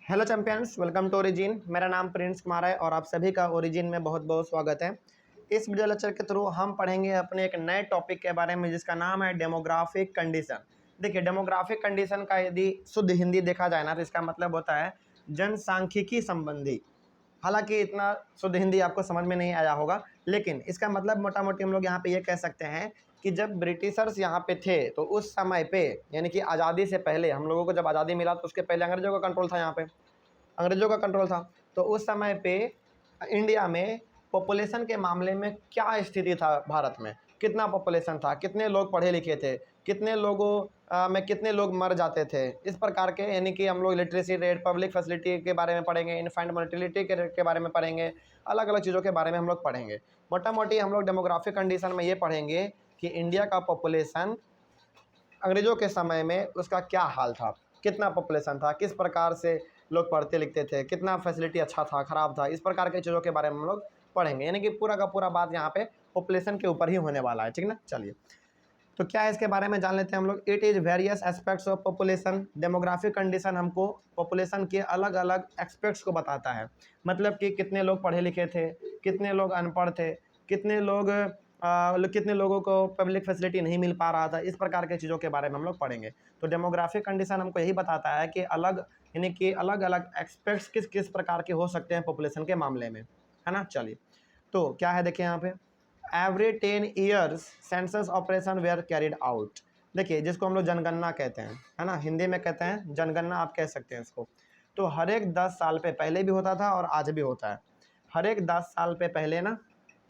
Hello champions, welcome to Origin. मेरा नाम Prince Kumar है और आप सभी का ओरिजिन में बहुत बहुत स्वागत है। इस वीडियो लेक्चर के थ्रू हम पढ़ेंगे अपने एक नए टॉपिक के बारे में जिसका नाम है डेमोग्राफिक कंडीशन। देखिए, डेमोग्राफिक कंडीशन का यदि शुद्ध हिंदी देखा जाए ना तो इसका मतलब होता है जनसांख्यिकी संबंधी। हालांकि इतना शुद्ध हिंदी आपको समझ में नहीं आया होगा, लेकिन इसका मतलब मोटा मोटी हम लोग यहाँ पे ये कह सकते हैं कि जब ब्रिटिशर्स यहाँ पे थे तो उस समय पे, यानी कि आज़ादी से पहले, हम लोगों को जब आज़ादी मिला तो उसके पहले अंग्रेजों का कंट्रोल था, यहाँ पे अंग्रेजों का कंट्रोल था। तो उस समय पे इंडिया में पॉपुलेशन के मामले में क्या स्थिति था, भारत में कितना पॉपुलेशन था, कितने लोग पढ़े लिखे थे, कितने लोगों में कितने लोग मर जाते थे, इस प्रकार के, यानी कि हम लोग लिटरेसी रेट, पब्लिक फैसिलिटी के बारे में पढ़ेंगे, इन्फेंट मोर्टेलिटी के बारे में पढ़ेंगे, अलग अलग चीज़ों के बारे में हम लोग पढ़ेंगे। मोटा मोटी हम लोग डेमोग्राफिक कंडीशन में ये पढ़ेंगे कि इंडिया का पॉपुलेशन अंग्रेजों के समय में उसका क्या हाल था, कितना पॉपुलेशन था, किस प्रकार से लोग पढ़ते लिखते थे, कितना फैसिलिटी अच्छा था, ख़राब था, इस प्रकार की चीज़ों के बारे में हम लोग पढ़ेंगे। यानी कि पूरा का पूरा बात यहाँ पे पॉपुलेशन के ऊपर ही होने वाला है, ठीक ना। चलिए, तो क्या है इसके बारे में जान लेते हैं हम लोग। It is various aspects of population. Demographic condition हमको पॉपुलेशन के अलग अलग एस्पेक्ट्स को बताता है। मतलब कि कितने लोग पढ़े लिखे थे, कितने लोग अनपढ़ थे, कितने लोगों को पब्लिक फैसिलिटी नहीं मिल पा रहा था, इस प्रकार के चीज़ों के बारे में हम लोग पढ़ेंगे। तो डेमोग्राफिक कंडीशन हमको यही बताता है कि यानी कि अलग अलग एस्पेक्ट्स किस किस प्रकार के हो सकते हैं पॉपुलेशन के मामले में, है ना। चलिए, तो क्या है, देखिए यहाँ पे every 10 years census operation were carried out. देखिए, जिसको हम लोग जनगणना कहते हैं, है ना, हिंदी में कहते हैं जनगणना, आप कह सकते हैं इसको। तो हर एक 10 साल पे, पहले भी होता था और आज भी होता है, हर एक 10 साल पे पहले ना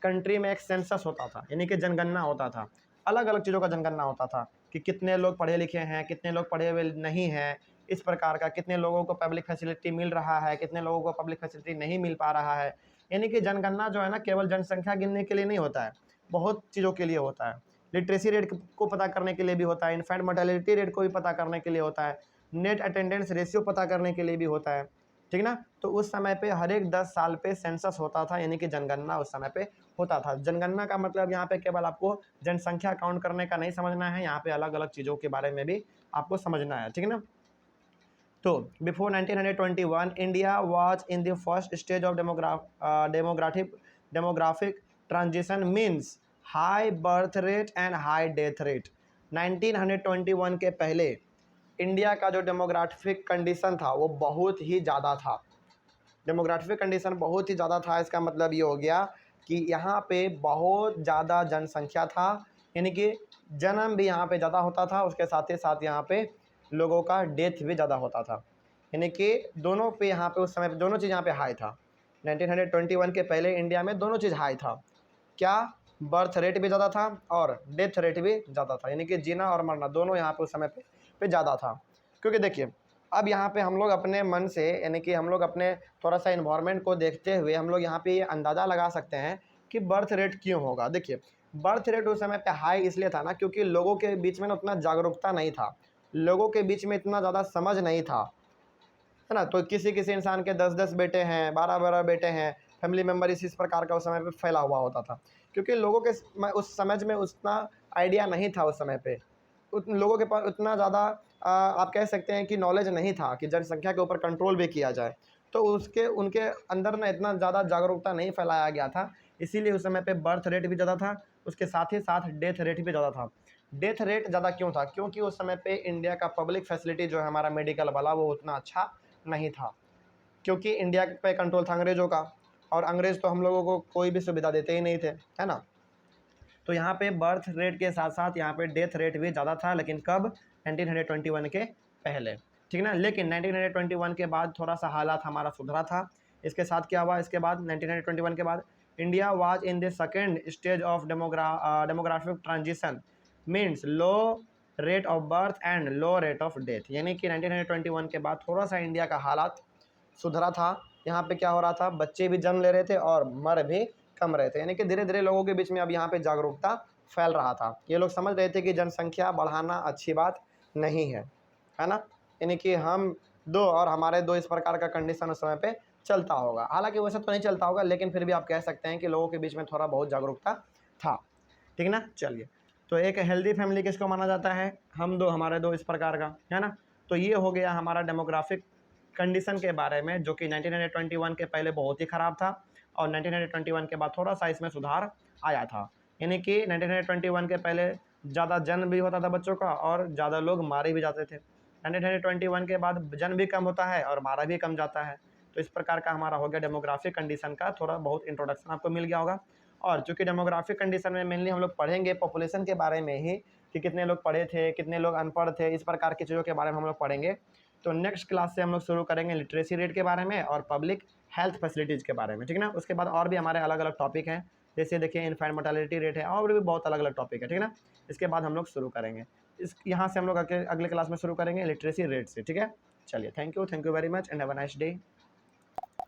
कंट्री में एक सेंसस होता था, यानी कि जनगणना होता था। अलग अलग चीज़ों का जनगणना होता था कि कितने लोग पढ़े लिखे हैं, कितने लोग पढ़े हुए नहीं हैं, इस प्रकार का, कितने लोगों को पब्लिक फैसिलिटी मिल रहा है, कितने लोगों को पब्लिक फैसिलिटी नहीं मिल पा रहा है। यानी कि जनगणना जो है ना, केवल जनसंख्या गिनने के लिए नहीं होता है, बहुत चीज़ों के लिए होता है। लिटरेसी रेट को पता करने के लिए भी होता है, इन्फेंट मोर्टेलिटी रेट को भी पता करने के लिए होता है, नेट अटेंडेंस रेशियो पता करने के लिए भी होता है, ठीक ना। तो उस समय पे हर एक 10 साल पे सेंसस होता था, यानी कि जनगणना उस समय पे होता था। जनगणना का मतलब यहाँ पे केवल आपको जनसंख्या काउंट करने का नहीं समझना है, यहाँ पे अलग अलग चीज़ों के बारे में भी आपको समझना है, ठीक है ना। तो before 1921 India was in the first stage of demographic transition, means high birth rate and high death rate. 1921 के पहले इंडिया का जो डेमोग्राफिक कंडीशन था वो बहुत ही ज़्यादा था। डेमोग्राफिक कंडीशन बहुत ही ज़्यादा था, इसका मतलब ये हो गया कि यहाँ पे बहुत ज़्यादा जनसंख्या था, यानी कि जन्म भी यहाँ पे ज़्यादा होता था, उसके साथ ही साथ यहाँ पे लोगों का डेथ भी ज़्यादा होता था। यानी कि दोनों पे यहाँ पे उस समय पे दोनों चीज़ यहाँ पे हाई था। 1921 के पहले इंडिया में दोनों चीज़ हाई था। क्या? बर्थ रेट भी ज़्यादा था और डेथ रेट भी ज़्यादा था, यानी कि जीना और मरना दोनों यहाँ पे उस समय पे ज़्यादा था। क्योंकि देखिए, अब यहाँ पे हम लोग अपने मन से, यानी कि हम लोग अपने थोड़ा सा इन्वायरमेंट को देखते हुए हम लोग यहाँ पे ये अंदाज़ा लगा सकते हैं कि बर्थ रेट क्यों होगा। देखिए, बर्थ रेट उस समय पे हाई इसलिए था ना, क्योंकि लोगों के बीच में ना उतना जागरूकता नहीं था, लोगों के बीच में इतना ज़्यादा समझ नहीं था, है ना। तो किसी किसी इंसान के 10-10 बेटे हैं, 12-12 बेटे हैं, फैमिली मेम्बर इस प्रकार का उस समय पे फैला हुआ होता था, क्योंकि लोगों के उस समझ में उतना आइडिया नहीं था उस समय पे, लोगों के पास उतना ज़्यादा आप कह सकते हैं कि नॉलेज नहीं था कि जनसंख्या के ऊपर कंट्रोल भी किया जाए। तो उनके अंदर ना इतना ज़्यादा जागरूकता नहीं फैलाया गया था, इसीलिए उस समय पे बर्थ रेट भी ज़्यादा था, उसके साथ ही साथ डेथ रेट भी ज़्यादा था। डेथ रेट ज़्यादा क्यों था? क्योंकि उस समय पे इंडिया का पब्लिक फैसिलिटी जो है हमारा मेडिकल वाला, वो उतना अच्छा नहीं था, क्योंकि इंडिया पे कंट्रोल था अंग्रेज़ों का, और अंग्रेज़ तो हम लोगों को कोई भी सुविधा देते ही नहीं थे, है ना। तो यहाँ पे बर्थ रेट के साथ साथ यहाँ पे डेथ रेट भी ज़्यादा था, लेकिन कब? 1921 के पहले, ठीक ना। लेकिन 1921 के बाद थोड़ा सा हालात हमारा सुधरा था। इसके साथ क्या हुआ? इसके बाद 1921 के बाद India was in the second stage of demographic transition, means low rate of birth and low rate of death. यानी कि 1921 के बाद थोड़ा सा इंडिया का हालात सुधरा था। यहाँ पे क्या हो रहा था? बच्चे भी जन्म ले रहे थे और मर भी कम रहे थे, यानी कि धीरे धीरे लोगों के बीच में अब यहाँ पे जागरूकता फैल रहा था। ये लोग समझ रहे थे कि जनसंख्या बढ़ाना अच्छी बात नहीं है ना। यानी कि हम दो और हमारे दो, इस प्रकार का कंडीशन उस समय पे चलता होगा। हालांकि वैसे तो नहीं चलता होगा, लेकिन फिर भी आप कह सकते हैं कि लोगों के बीच में थोड़ा बहुत जागरूकता था, ठीक ना। चलिए, तो एक हेल्दी फैमिली किसको माना जाता है? हम दो, हमारे दो, इस प्रकार का, है ना। तो ये हो गया हमारा डेमोग्राफिक कंडीशन के बारे में, जो कि 1921 के पहले बहुत ही ख़राब था और 1921 के बाद थोड़ा सा इसमें सुधार आया था। यानी कि 1921 के पहले ज़्यादा जन्म भी होता था बच्चों का और ज़्यादा लोग मारे भी जाते थे। 1921 के बाद जन्म भी कम होता है और मारा भी कम जाता है। तो इस प्रकार का हमारा हो गया डेमोग्राफिक कंडीशन का थोड़ा बहुत इंट्रोडक्शन आपको मिल गया होगा। और चूँकि डेमोग्राफिक कंडीशन में मेनली हम लोग पढ़ेंगे पॉपुलेशन के बारे में ही, कि कितने लोग पढ़े थे, कितने लोग अनपढ़ थे, इस प्रकार की चीज़ों के बारे में हम लोग पढ़ेंगे। तो नेक्स्ट क्लास से हम लोग शुरू करेंगे लिटरेसी रेट के बारे में और पब्लिक हेल्थ फैसिलिटीज़ के बारे में, ठीक है ना। उसके बाद और भी हमारे अलग अलग टॉपिक हैं, जैसे देखिए इन्फेंट मोर्टेलिटी रेट है और भी बहुत अलग अलग टॉपिक है, ठीक है ना। इसके बाद हम लोग शुरू करेंगे, इस यहाँ से हम लोग अगले क्लास में शुरू करेंगे लिटरेसी रेट से, ठीक है। चलिए, thank you very much and have a nice day.